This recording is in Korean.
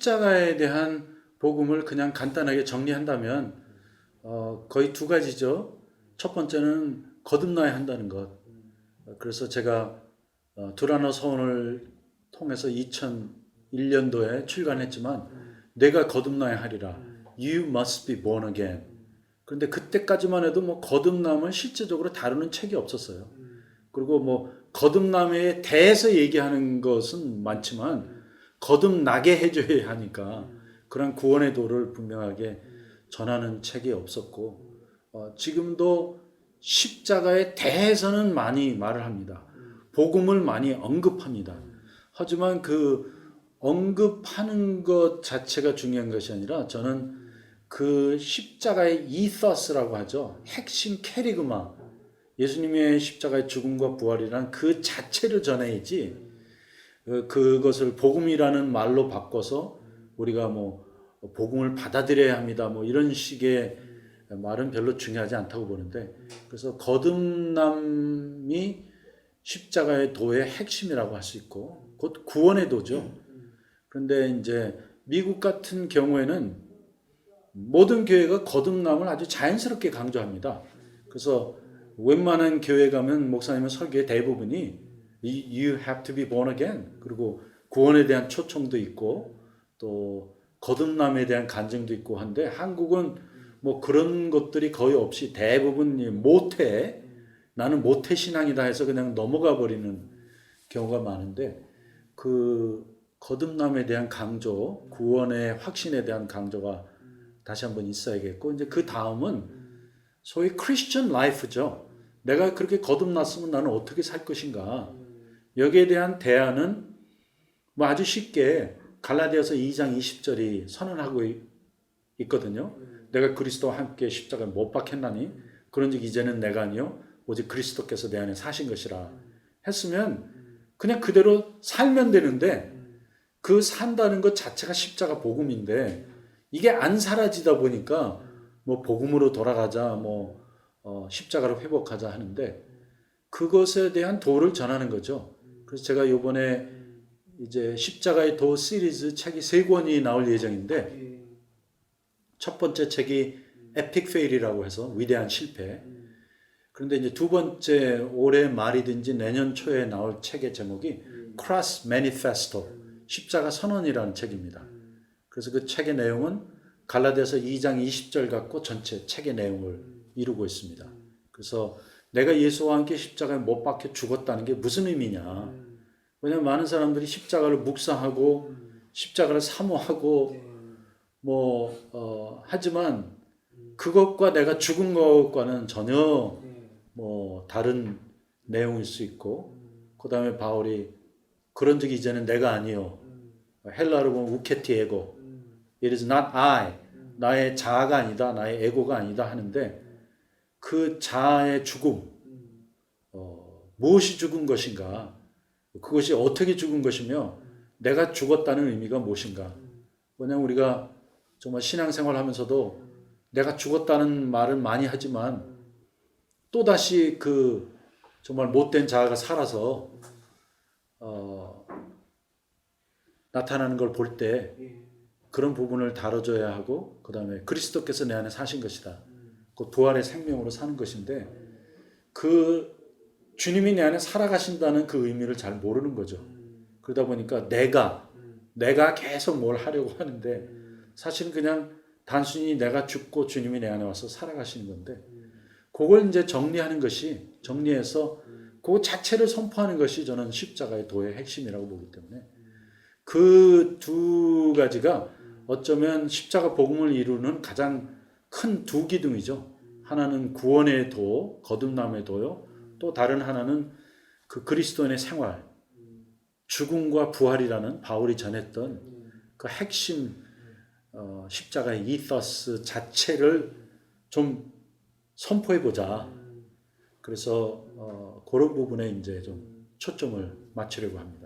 십자가에 대한 복음을 그냥 간단하게 정리한다면 거의 두 가지죠. 첫 번째는 거듭나야 한다는 것. 그래서 제가 두라노 서원을 통해서 2001년도에 출간했지만 내가 거듭나야 하리라. You must be born again. 그런데 그때까지만 해도 뭐 거듭남을 실제적으로 다루는 책이 없었어요. 그리고 뭐 거듭남에 대해서 얘기하는 것은 많지만 거듭나게 해줘야 하니까 그런 구원의 도를 분명하게 전하는 책이 없었고 지금도 십자가에 대해서는 많이 말을 합니다. 복음을 많이 언급합니다. 하지만 그 언급하는 것 자체가 중요한 것이 아니라 저는 그 십자가의 이서스라고 하죠. 핵심 캐리그마, 예수님의 십자가의 죽음과 부활이란 그 자체를 전해야지 그것을 복음이라는 말로 바꿔서 우리가 뭐 복음을 받아들여야 합니다. 뭐 이런 식의 말은 별로 중요하지 않다고 보는데, 그래서 거듭남이 십자가의 도의 핵심이라고 할 수 있고 곧 구원의 도죠. 그런데 이제 미국 같은 경우에는 모든 교회가 거듭남을 아주 자연스럽게 강조합니다. 그래서 웬만한 교회 가면 목사님의 설교의 대부분이 You have to be born again. 그리고 구원에 대한 초청도 있고 또 거듭남에 대한 간증도 있고 한데 한국은 뭐 그런 것들이 거의 없이 대부분 모태, 나는 모태 신앙이다 해서 그냥 넘어가 버리는 경우가 많은데 그 거듭남에 대한 강조, 구원의 확신에 대한 강조가 다시 한번 있어야겠고 이제 그 다음은 소위 크리스천 라이프죠. 내가 그렇게 거듭났으면 나는 어떻게 살 것인가. 여기에 대한 대안은 뭐 아주 쉽게 갈라디아서 2장 20절이 선언하고 있거든요. 내가 그리스도와 함께 십자가에 못 박혔나니 그런즉 이제는 내가 아니요 오직 그리스도께서 내 안에 사신 것이라 했으면 그냥 그대로 살면 되는데 그 산다는 것 자체가 십자가 복음인데 이게 안 사라지다 보니까 뭐 복음으로 돌아가자 뭐 십자가로 회복하자 하는데 그것에 대한 도를 전하는 거죠. 그래서 제가 이번에 이제 십자가의 도 시리즈 책이 3권이 나올 예정인데 첫 번째 책이 에픽 페일이라고 해서 위대한 실패. 그런데 이제 두 번째 올해 말이든지 내년 초에 나올 책의 제목이 크로스 매니페스토, 십자가 선언이라는 책입니다. 그래서 그 책의 내용은 갈라디아서 2장 20절 갖고 전체 책의 내용을 이루고 있습니다. 그래서 내가 예수와 함께 십자가에 못 박혀 죽었다는 게 무슨 의미냐. 왜냐하면 많은 사람들이 십자가를 묵상하고 십자가를 사모하고 하지만 그것과 내가 죽은 것과는 전혀 뭐 다른 내용일 수 있고 그 다음에 바울이 그런즉 이제는 내가 아니요 헬라로 보면 우케티 에고 It is not I 나의 자아가 아니다 나의 에고가 아니다 하는데 그 자아의 죽음 무엇이 죽은 것인가 그것이 어떻게 죽은 것이며 내가 죽었다는 의미가 무엇인가. 왜냐하면 우리가 정말 신앙생활 하면서도 내가 죽었다는 말을 많이 하지만 또다시 그 정말 못된 자아가 살아서 나타나는 걸 볼 때 그런 부분을 다뤄줘야 하고 그 다음에 그리스도께서 내 안에 사신 것이다. 그 부활의 생명으로 사는 것인데 그 주님이 내 안에 살아가신다는 그 의미를 잘 모르는 거죠. 그러다 보니까 내가 계속 뭘 하려고 하는데 사실은 그냥 단순히 내가 죽고 주님이 내 안에 와서 살아가시는 건데 그걸 이제 정리해서 그 자체를 선포하는 것이 저는 십자가의 도의 핵심이라고 보기 때문에 그 두 가지가 어쩌면 십자가 복음을 이루는 가장 큰 두 기둥이죠. 하나는 구원의 도, 거듭남의 도요. 또 다른 하나는 그 그리스도인의 생활, 죽음과 부활이라는 바울이 전했던 그 핵심 십자가의 이서스 자체를 좀 선포해보자. 그래서 그런 부분에 이제 좀 초점을 맞추려고 합니다.